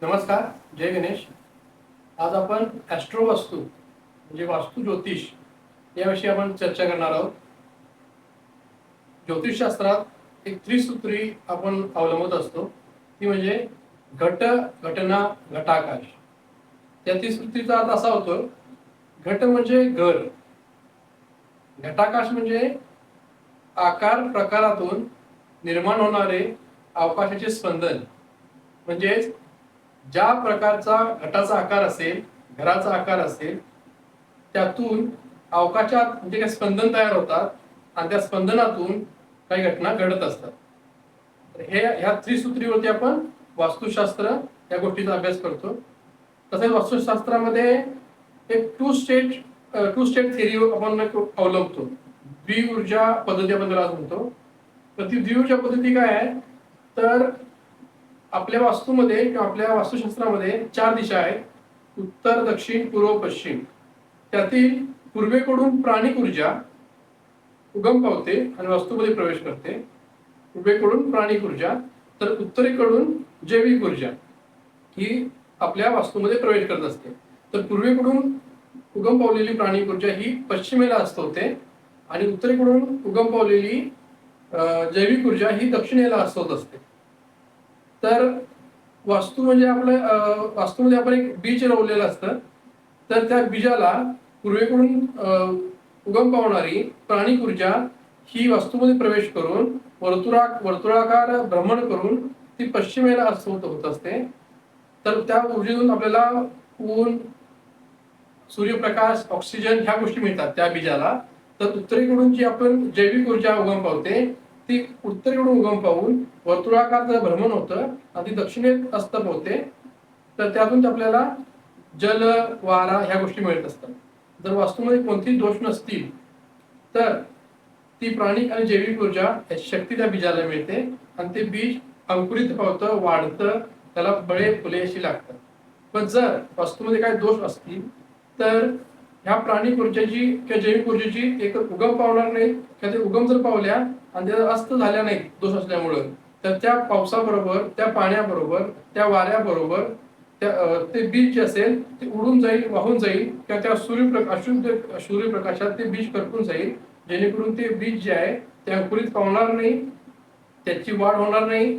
नमस्कार, जय गणेश. आज आपण ॲस्ट्रोवास्तू म्हणजे वास्तू ज्योतिष याविषयी आपण चर्चा करणार आहोत. ज्योतिषशास्त्रात एक त्रिसूत्री आपण अवलंबत असतो, ती म्हणजे घट, घटना, घटाकाश. त्या त्रिसूत्रीचा अर्थ असा होतो, घट म्हणजे घर, घटाकाश म्हणजे आकार प्रकारातून निर्माण होणारे अवकाशाचे स्पंदन. म्हणजेच ज्या प्रकारचा घटाचा आकार असेल, घराचा आकार असेल, त्यातून अवकाशात म्हणजे काही स्पंदन तयार होतात आणि त्या स्पंदनातून काही घटना घडत असतात. तर ह्या त्रिसूत्रीवरती आपण वास्तुशास्त्र या गोष्टीचा अभ्यास करतो. तसेच वास्तुशास्त्रामध्ये एक टू स्टेट थेरी आपण अवलंबतो. द्विऊर्जा पद्धती आपण त्याला म्हणतो. तर ती द्विऊर्जा पद्धती काय आहे, तर आपल्या वास्तूमध्ये किंवा आपल्या वास्तुशास्त्रामध्ये 4 दिशा आहेत: उत्तर, दक्षिण, पूर्व, पश्चिम. त्यातील पूर्वेकडून प्राणिक ऊर्जा उगम पावते आणि वास्तूमध्ये प्रवेश करते. पूर्वेकडून प्राणिक ऊर्जा, तर उत्तरेकडून जैविक ऊर्जा ही आपल्या वास्तूमध्ये प्रवेश करत असते. तर पूर्वेकडून उगम पावलेली प्राणिक ऊर्जा ही पश्चिमेला होते आणि उत्तरेकडून उगम पावलेली जैविक ऊर्जा ही दक्षिणेला होत असते. तर वास्तू म्हणजे आपलं वास्तूमध्ये आपण एक बीज रोवलेलं असतं. तर त्या बीजाला पूर्वेकडून उगम पावणारी प्राणिक ऊर्जा ही वास्तूमध्ये प्रवेश करून वर्तुळाकार भ्रमण करून ती पश्चिमेला होत असते. तर त्या ऊर्जेतून आपल्याला ऊन, सूर्यप्रकाश, ऑक्सिजन ह्या गोष्टी मिळतात त्या बीजाला. तर उत्तरेकडून जी आपण जैविक ऊर्जा उगम पावते ती उत्तरेकडून उगम पावून वर्तुळाकार भ्रमण होतं आणि ती दक्षिणेत अस्तप होते. तर त्यातून आपल्याला जल, वारा ह्या गोष्टी मिळत असतात. जर वास्तूमध्ये कोणतेही दोष नसतील तर ती प्राणिक आणि जैविक ऊर्जा याची शक्ती त्या बीजाला मिळते आणि ते बीज अंकुरित पावतं, वाढतं, त्याला बळे फुले अशी लागतात. पण जर वास्तूमध्ये काही दोष असतील तर ह्या प्राणिक ऊर्जेची किंवा जैविक ऊर्जेची एक उगम पावणार नाही किंवा ते उगम जर पावल्या आणि त्या अस्त झाल्या नाही दोष असल्यामुळं, तर त्या पावसाबरोबर, त्या पाण्याबरोबर, त्या वाऱ्याबरोबर ते बीज जे असेल ते उडून जाईल, वाहून जाईल किंवा त्या अशुद्ध सूर्यप्रकाशात ते बीज करपून जाईल, जेणेकरून ते बीज जे आहे ते अंकुरित पावणार नाही, त्याची वाढ होणार नाही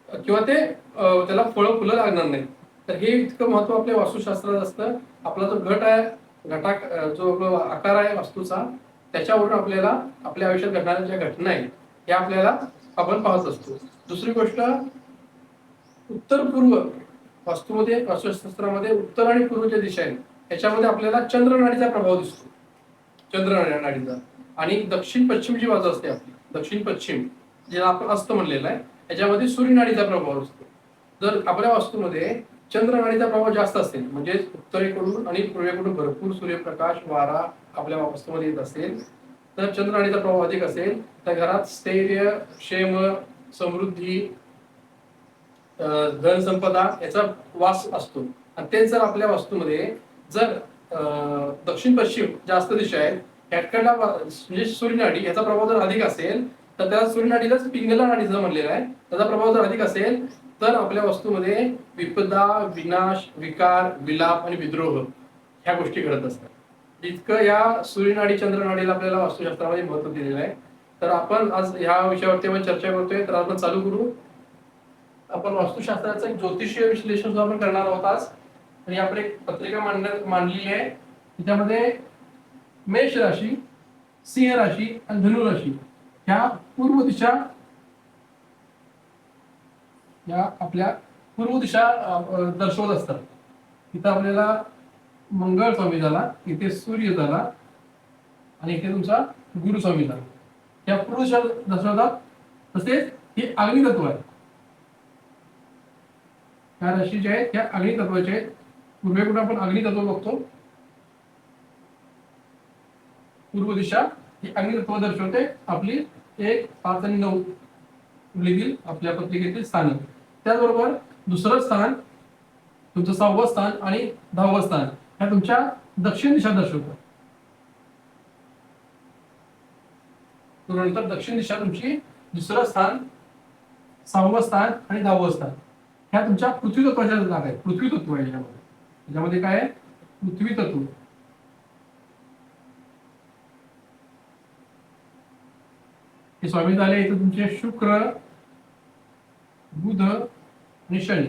किंवा ते त्याला फळं फुलं लागणार नाही. तर हे इतकं महत्व आपल्या वास्तुशास्त्रात असतं. आपला जो घट आहे, जो आकार आहे वास्तूचा, त्याच्यावरून आपल्याला आपल्या आयुष्यात घडणाऱ्या ज्या घटना आहेत त्या आपल्याला आपण पाहत असतो. दुसरी गोष्ट, उत्तर पूर्व वास्तूमध्ये, वास्तुशास्त्रामध्ये उत्तर आणि पूर्वच्या दिशा आहेत, याच्यामध्ये आपल्याला चंद्रनाडीचा प्रभाव दिसतो. चंद्रनाडीचा. आणि दक्षिण पश्चिम जी बाजू असते आपली, दक्षिण पश्चिम ज्याला आपण अस्त म्हणलेला आहे, याच्यामध्ये सूर्यनाडीचा प्रभाव असतो. जर आपल्या वास्तूमध्ये चंद्रनाडीचा प्रभाव जास्त असेल, म्हणजे उत्तरेकडून आणि पूर्वेकडून भरपूर सूर्यप्रकाश, वारा आपल्या वास्तूमध्ये येत असेल, तर चंद्रनाडीचा प्रभाव अधिक असेल, तर घरात स्थैर्य, क्षेम, समृद्धी, धनसंपदा याचा वास असतो. आणि तेच जर आपल्या वास्तूमध्ये जर दक्षिण पश्चिम जास्त दिशा आहेत, ह्याकडला म्हणजे सूर्यनाडी याचा प्रभाव जर अधिक असेल, तर त्या सूर्यनाडीलाच पिंगला नाडीचं म्हणलेलं आहे, त्याचा प्रभाव जर अधिक असेल तर आपल्या वस्तूमध्ये विपदा, विनाश, विकार, विलाप आणि विद्रोह ह्या गोष्टी घडत असतात. इतकं या सूर्यनाडी चंद्रनाडीला आपल्याला वास्तुशास्त्रामध्ये महत्व दिलेलं आहे. तर आपण आज ह्या विषयावरती आपण चर्चा करतोय. तर आपण चालू करू. आपण वास्तुशास्त्राचं एक ज्योतिषीय विश्लेषण सुद्धा आपण करणार आहोत आज. आणि आपण एक पत्रिका मांडलेली आहे. त्याच्यामध्ये मेष राशी, सिंह राशी आणि धनु राशी ह्या पूर्व दिशा, या आपल्या पूर्व दिशा दर्शवत असतात. इथं आपल्याला मंगळ स्वामी झाला, इथे सूर्य झाला आणि इथे तुमचा गुरु स्वामी झाला. या पूर्व दिशा दर्शवतात. तसेच हे अग्नितत्व आहे. या राशी ज्या आहेत त्या अग्नितत्वाचे आहेत. पूर्वेकडून आपण अग्नितत्व बघतो. पूर्व दिशा ही अग्नितत्व दर्शवते. आपली 1, 5 आणि 9 लिहितील आपल्या पत्रिकेतील स्थान. त्याचबरोबर दुसरं स्थान, तुमचं 6वं स्थान आणि 10वं स्थान ह्या तुमच्या दक्षिण दिशा दर्शवतात. नंतर दक्षिण दिशा तुमची दुसरं स्थान, 6वं स्थान आणि 10वं स्थान ह्या तुमच्या पृथ्वी तत्वाच्या जागा आहेत. पृथ्वी तत्व आहे याच्यामध्ये काय आहे? पृथ्वी तत्व. हे स्वामी झाले इथं तुमचे शुक्र, बुध आणि शनी,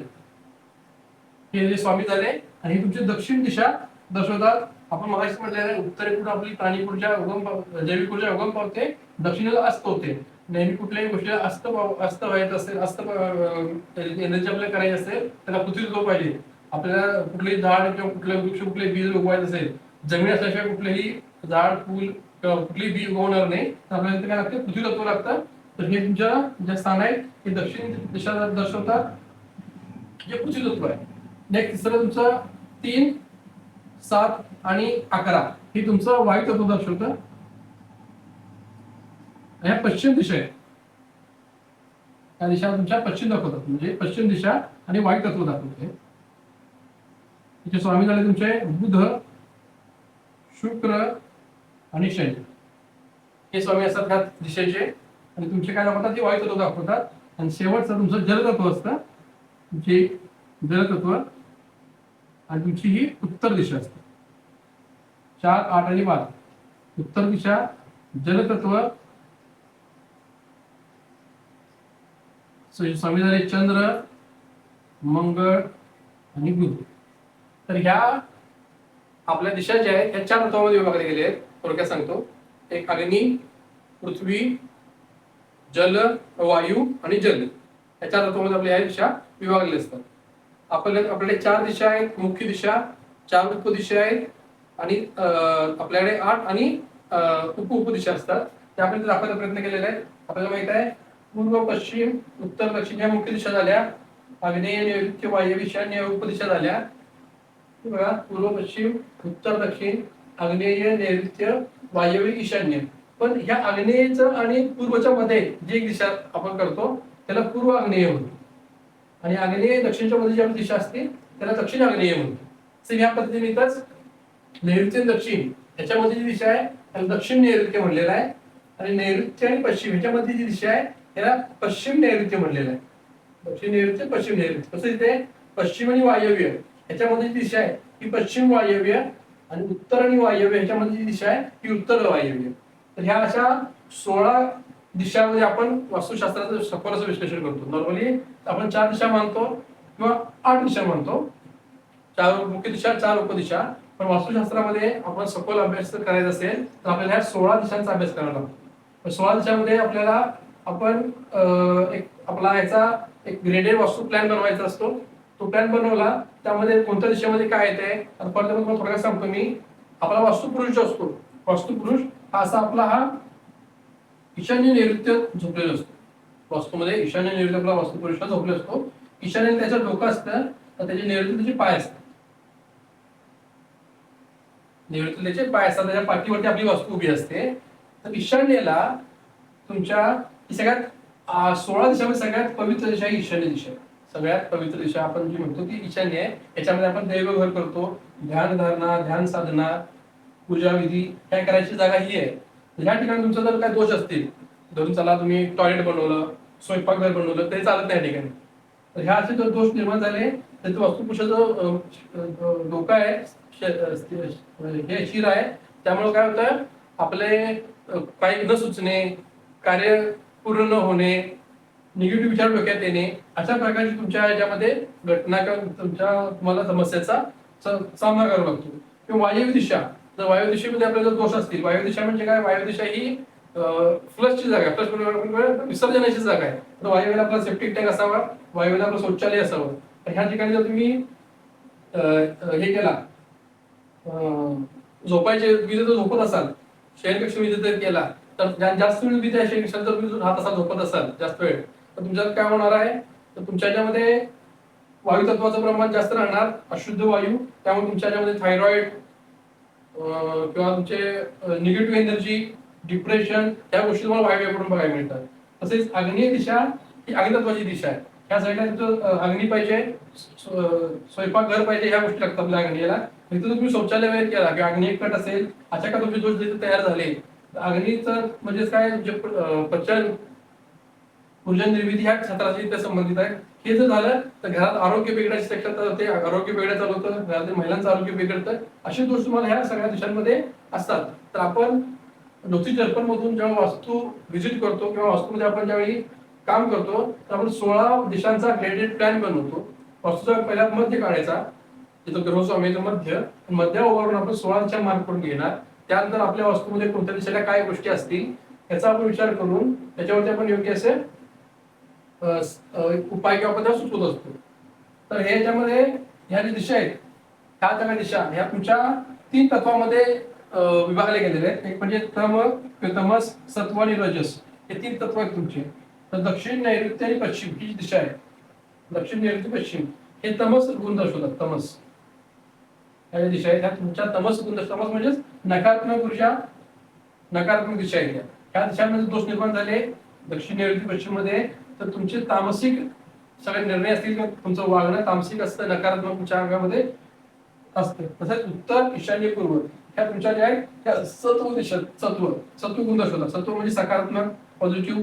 हे जे स्वामी झाले. आणि ही तुमची दक्षिण दिशा दर्शवतात. आपण मगाशी म्हटलेलं आहे उत्तरेकडून आपली प्राणिक ऊर्जा जैविक ऊर्जा उगम पावते, दक्षिणेला अस्त होते. नेहमी कुठल्याही गोष्टीला अस्त व्हायचं असेल, अस्त एनर्जी आपल्याला करायची असेल त्याला पृथ्वी तत्व पाहिजे. आपल्याला कुठलेही झाड किंवा कुठले वृक्ष, कुठले बीज उगवायचं असेल, जमीन असल्याशिवाय कुठलेही झाड, फूल किंवा कुठली बी उगवणार नाही. तर आपल्याला काय लागतं? पृथ्वी तत्व लागतं. तर हे तुमच्या जे स्थान आहे हे दक्षिण दिशा दर्शवतात, जे पृथ्वी तत्व आहे. नेक्स्ट तिसरं तुमचं 3, 7 आणि 11 हे तुमचं वायू तत्व दर्शवतं. ह्या पश्चिम दिशा आहे. या दिशा तुमच्या पश्चिम दाखवतात, म्हणजे पश्चिम दिशा आणि वायू तत्व दाखवते. तिचे स्वामी झाले तुमचे बुध, शुक्र आणि शनी, हे स्वामी असतात ह्या दिशेचे. आणि तुमचे काय दाखवतात? ते वायू तत्व दाखवतात. आणि शेवटचं तुमचं जलतत्व असतं, तुमची जलतत्व. आणि तुमची ही उत्तर दिशा असते. 4, 8 आणि 12 उत्तर दिशा, जलतत्व. स्वामी झाले चंद्र, मंगळ आणि बुध. तर ह्या आपल्या दिशा ज्या आहेत ह्या 4 तत्वामध्ये विभागले गेले आहेत. थोडक्यात सांगतो. एक अग्नी, पृथ्वी, जल, वायू आणि जल, या 4 तत्वामध्ये आपल्या ह्या दिशा विभागलेल्या असतात. आपल्याकडे 4 दिशा आहेत. मुख्य दिशा, 4 उपदिशा आहेत आणि आपल्याकडे 8 आणि उपदिशा असतात. त्या आपण दाखवायचा प्रयत्न केलेला आहे. आपल्याला माहित आहे पूर्व, पश्चिम, उत्तर, दक्षिण या मुख्य दिशा झाल्या. आग्नेय, नैऋत्य, वायव्य, ईशान्य उपदिशा झाल्या. बघा, पूर्व, पश्चिम, उत्तर, दक्षिण, आग्नेय, नैऋत्य, वायव्य, ईशान्य. पण ह्या आग्नेयचं आणि पूर्वच्या मध्ये जी एक दिशा आपण करतो त्याला पूर्व आग्नेय म्हणतो. आणि आग्नेय दक्षिणच्या मध्ये जी दिशा असते त्याला दक्षिण आग्नेय म्हणतो. ह्या पद्धतीने इथंच नैऋत्य दक्षिण याच्यामध्ये जी दिशा आहे त्याला दक्षिण नैऋत्य म्हणलेलं आहे. आणि नैऋत्य आणि पश्चिम ह्याच्यामध्ये जी दिशा आहे त्याला पश्चिम नैऋत्य म्हणलेलं आहे. दक्षिण नैऋत्य, पश्चिम नैऋत्य. तसं इथे पश्चिम आणि वायव्य ह्याच्यामध्ये जी दिशा आहे ही पश्चिम वायव्य, आणि उत्तर आणि वायव्य ह्याच्यामध्ये जी दिशा आहे ही उत्तर वायव्य. तर ह्या अशा 16 दिशामध्ये आपण वास्तुशास्त्राचं सखोल असं विश्लेषण करतो. नॉर्मली आपण 4 दिशा मानतो किंवा 8 दिशा मानतो, 4 मुख्य दिशा, 4 उपदिशा. पण वास्तुशास्त्रामध्ये आपण सखोल अभ्यास करायचा असेल तर आपल्याला ह्या 16 दिशांचा अभ्यास करावा लागतो. 16 दिशामध्ये आपल्याला आपण एक आपला ह्याचा एक ग्रेडेड वास्तू प्लॅन बनवायचा असतो. तो प्लॅन बनवला त्यामध्ये कोणत्या दिशेमध्ये काय येते थोडक्यात सांगतो मी. आपला वास्तुपुरुष जो असतो, वास्तुपुरुष हा असा आपला हा ईशान्य नैऋत्य झोपलेला असतो. वास्तूमध्ये ईशान्य नैऋत्य आपला वास्तुपुरुषला झोपलेला असतो. ईशान्य त्याचं डोकं असतं, तर त्याचे नैऋत्य त्याचे पाय असतात. नैऋत्य त्याचे पाय असतात, त्याच्या पाठीवरती आपली वास्तू उभी असते. तर ईशान्येला तुमच्या सगळ्यात 16 दिशामध्ये सगळ्यात पवित्र दिशा ही ईशान्य दिशा. सगळ्यात पवित्र दिशा आपण जी म्हणतो ती ईशान्य आहे. याच्यामध्ये आपण दैवघर करतो, ध्यान धारणा, ध्यान साधना, पूजा विधी काय करायची जागा ही आहे. ह्या ठिकाणी तुमचा जर काय दोष असतील, धरून चला तुम्ही टॉयलेट बनवलं, स्वयंपाकघर बनवलं तरी चालत नाही या ठिकाणी. तर ह्या असे जर दोष निर्माण झाले तर तो वास्तुपुरुषाचं डोकं आहे, हे शिर आहे, त्यामुळे काय होतं आपले काही न सुचणे, कार्य पूर्ण न होणे, निगेटिव्ह विचार डोक्यात येणे, अशा प्रकारची तुमच्या याच्यामध्ये घटना किंवा तुम्हाला समस्याचा सामना करावा लागतो. किंवा वायव्य दिशा, जर वायव्य दिशेमध्ये आपल्याला दोष असतील, वायव्य दिशा म्हणजे काय? वायव्य दिशा ही फ्लशची जागा आहे, फ्लश विसर्जनाची जागा आहे. तर वायव्यला आपला सेप्टिक टँक असावा, वायव्यला आपलं शौचालय असावं. तर ह्या ठिकाणी जर तुम्ही हे केला, झोपायचे विधी जर झोपत असाल, शयनकक्ष विधी जर केला तर जास्त वेळ विधी आहे शयनकक्षात जर तुम्ही राहत असाल, झोपत असाल जास्त वेळ, तर तुमच्यात काय होणार आहे? तर तुमच्या याच्यामध्ये वायू तत्वाचं प्रमाण जास्त राहणार, अशुद्ध वायू. त्यामुळे तुमच्या याच्यामध्ये थायरॉइड किंवा तुमचे निगेटिव्ह एनर्जी, डिप्रेशन या गोष्टी तुम्हाला वायव्याकडून बघायला मिळतात. तसेच आग्नेय दिशा ही अग्नितत्वाची दिशा आहे. ह्या साईडला तुमचं अग्नी पाहिजे, स्वयंपाकघर पाहिजे, ह्या गोष्टी लागतात आपल्या अग्नीला. इथं तुम्ही शौचालय वगैरे केला किंवा अग्नी कट असेल, अशा का तुमचे दोष जिथे तयार झाले, अग्नीचं म्हणजे काय, जे पचन, ऊर्जा निर्मिती ह्या क्षेत्राशी ते संबंधित आहे. हे जर झालं तर घरात आरोग्य बिघडायची शक्यता होते, आरोग्य बिघडायला चालू होतं, घरातील महिलांचं आरोग्य बिघडतं. अशी दोष तुम्हाला ह्या सगळ्या दिशांमध्ये असतात. तर आपण ज्योतिष दर्पण मधून जेव्हा वास्तू व्हिजिट करतो किंवा वास्तूमध्ये आपण ज्यावेळी काम करतो तर आपण 16 दिशांचा ग्रेडेड प्लॅन बनवतो. वास्तूचा पहिला मध्य काढायचा, तिथं ग्रहस्वामीचं मध्य, मध्यावरून आपण 16 दिशा मार्क करून घेणार. त्यानंतर आपल्या वास्तूमध्ये कोणत्या दिशेला काय गोष्टी असतील याचा आपण विचार करून त्याच्यावरती आपण योग्य असे उपाय किंवा आपण सुचवत असतो. तर हे याच्यामध्ये ह्या ज्या दिशा आहेत, ह्या सगळ्या दिशा ह्या तुमच्या 3 तत्वामध्ये विभागले गेलेले आहेत. एक म्हणजे तमस, सत्व आणि रजस, हे 3 तत्व आहेत तुमचे. तर दक्षिण, नैऋत्य आणि पश्चिम ही जी दिशा आहे, दक्षिण, नैऋत्य, पश्चिम, हे तमस गुण दर्शवतात. तमस ह्या दिशा आहेत, ह्या तुमच्या तमस गुण दर्शवतात. तमस म्हणजेच नकारात्मक ऊर्जा, नकारात्मक दिशा आहेत. ह्या दिशांमध्ये दोष निर्माण झाले दक्षिण, नैऋत्य, पश्चिम मध्ये, तर तुमचे तामसिक सगळे निर्णय असतील किंवा तुमचं वागणं तामसिक असतं, नकारात्मक तुमच्या अंगामध्ये असतं. तसंच उत्तर, ईशान्य, पूर्व ह्या तुमच्या ज्या आहेत त्या सत्व दिशा, सत्व गुण दर्शवतात. सत्व म्हणजे सकारात्मक, पॉझिटिव्ह.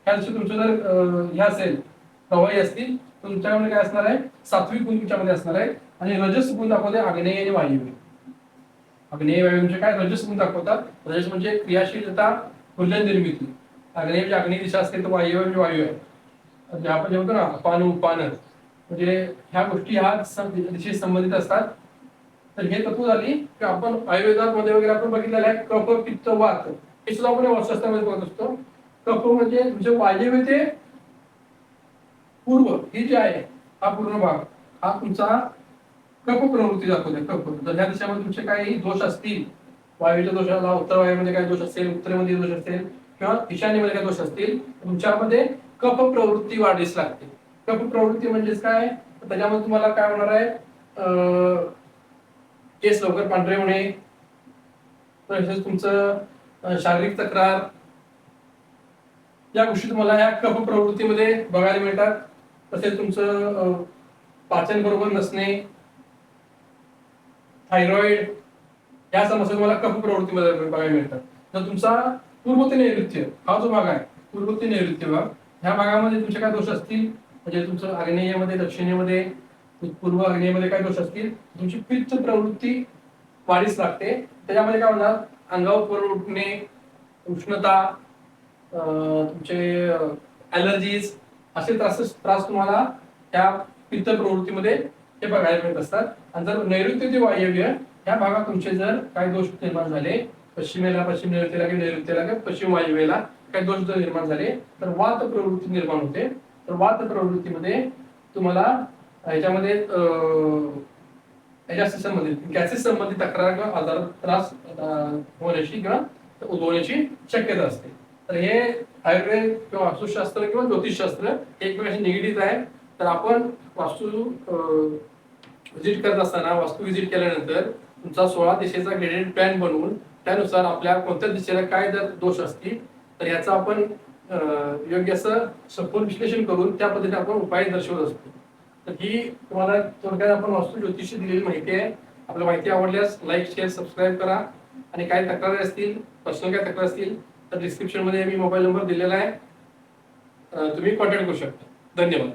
ह्या दिवशी तुमचं जर हे असेल, प्रवाही असतील तर तुमच्यामध्ये काय असणार आहे, सात्विक गुण तुमच्यामध्ये असणार आहे. आणि रजस गुण दाखवते आग्नेय आणि वायव्य. आग्नेय वायव्य म्हणजे काय, रजस गुण दाखवतात. रजस म्हणजे क्रियाशीलता, फुल्ल निर्मिती. आग्नेय म्हणजे आग्नेय दिशा असते, तर वायव्य म्हणजे वायू आहे. आपण जे म्हणतो ना अपान उपान, म्हणजे ह्या गोष्टी ह्या दिशेशी संबंधित असतात. तर हे तत्व झाली की आपण आयुर्वेदामध्ये वगैरे आपण बघितलेलं आहे कफ, पित्त, वात, हे सुद्धा आपण वास्तुशास्त्रामध्ये बघत असतो. कफ म्हणजे तुमचे वायव्य ते पूर्व ही जी आहे, हा पूर्ण भाग हा तुमचा कफ प्रवृत्ती दाखवते. कफ जर ह्या दिशेमध्ये तुमचे काही दोष असतील, वायूच्या दोषाला उत्तर वायूमध्ये काही दोष असेल, उत्तरेमध्ये दोष असेल किंवा ईशान्येमध्ये काही दोष असतील, तुमच्यामध्ये कफ प्रवृत्ती वाढीस लागते. कफ प्रवृत्ती म्हणजेच काय, त्याच्यामध्ये तुम्हाला काय होणार आहे, केस लवकर पांढरे होणे, तसेच तुमचं शारीरिक तक्रार, या गोष्टी तुम्हाला या कफ प्रवृत्तीमध्ये बघायला मिळतात. तसेच तुमचं पाचन बरोबर नसणे, थायरॉइड, या समस्या तुम्हाला कफ प्रवृत्तीमध्ये बघायला मिळतात. तर तुमचा पूर्व ते नैऋत्य हा जो भाग आहे, पूर्व ते नैऋत्य भाग, ह्या भागामध्ये तुमचे काय दोष असतील, म्हणजे तुमचं आग्नेयमध्ये, दक्षिणेमध्ये, पूर्व आग्नेयमध्ये काय दोष असतील, तुमची पित्त प्रवृत्ती वाढीस लागते. त्याच्यामध्ये काय होणार, अंगावर पोर उठणे, उष्णता, तुमचे ॲलर्जीज, असे त्रास तुम्हाला त्या पित्त प्रवृत्तीमध्ये हे बघायला मिळत असतात. आणि जर नैऋत्य ते वायव्य या भागात तुमचे जर काही दोष निर्माण झाले, पश्चिमेला, पश्चिम नैऋत्येला किंवा नैऋत्येला किंवा पश्चिम वायव्येला काही दोष जर निर्माण झाले तर वात प्रवृत्ती निर्माण होते. तर वात प्रवृत्तीमध्ये तुम्हाला ह्याच्यामध्ये ह्याच्याशी संबंधित गॅसेस संबंधित तक्रार किंवा आजार त्रास होण्याची किंवा उद्भवण्याची शक्यता असते. तर हे आयुर्वेद किंवा वास्तुशास्त्र किंवा ज्योतिषशास्त्र एकमेकांशी निगडीत आहे. तर आपण वास्तू व्हिजिट करत असताना, वास्तू व्हिजिट केल्यानंतर तुमचा 16 दिशेचा ग्रेडेड प्लॅन बनवून त्यानुसार आपल्या कोणत्या दिशेला काय जर दोष असतील तर याचा आपण योग्य असं सखोल विश्लेषण करून त्या पद्धतीने आपण उपाय दर्शवत असतो. तर ही तुम्हाला थोडक्यात आपण वास्तू ज्योतिषी दिलेली माहिती आहे. आपल्या माहिती आवडल्यास लाईक, शेअर, सबस्क्राईब करा. आणि काही तक्रारी असतील, पर्सनल काय तक्रार असतील तर डिस्क्रिप्शन मध्ये मी मोबाईल नंबर दिलेला आहे, तुम्ही कॉन्टॅक्ट करू शकता. धन्यवाद.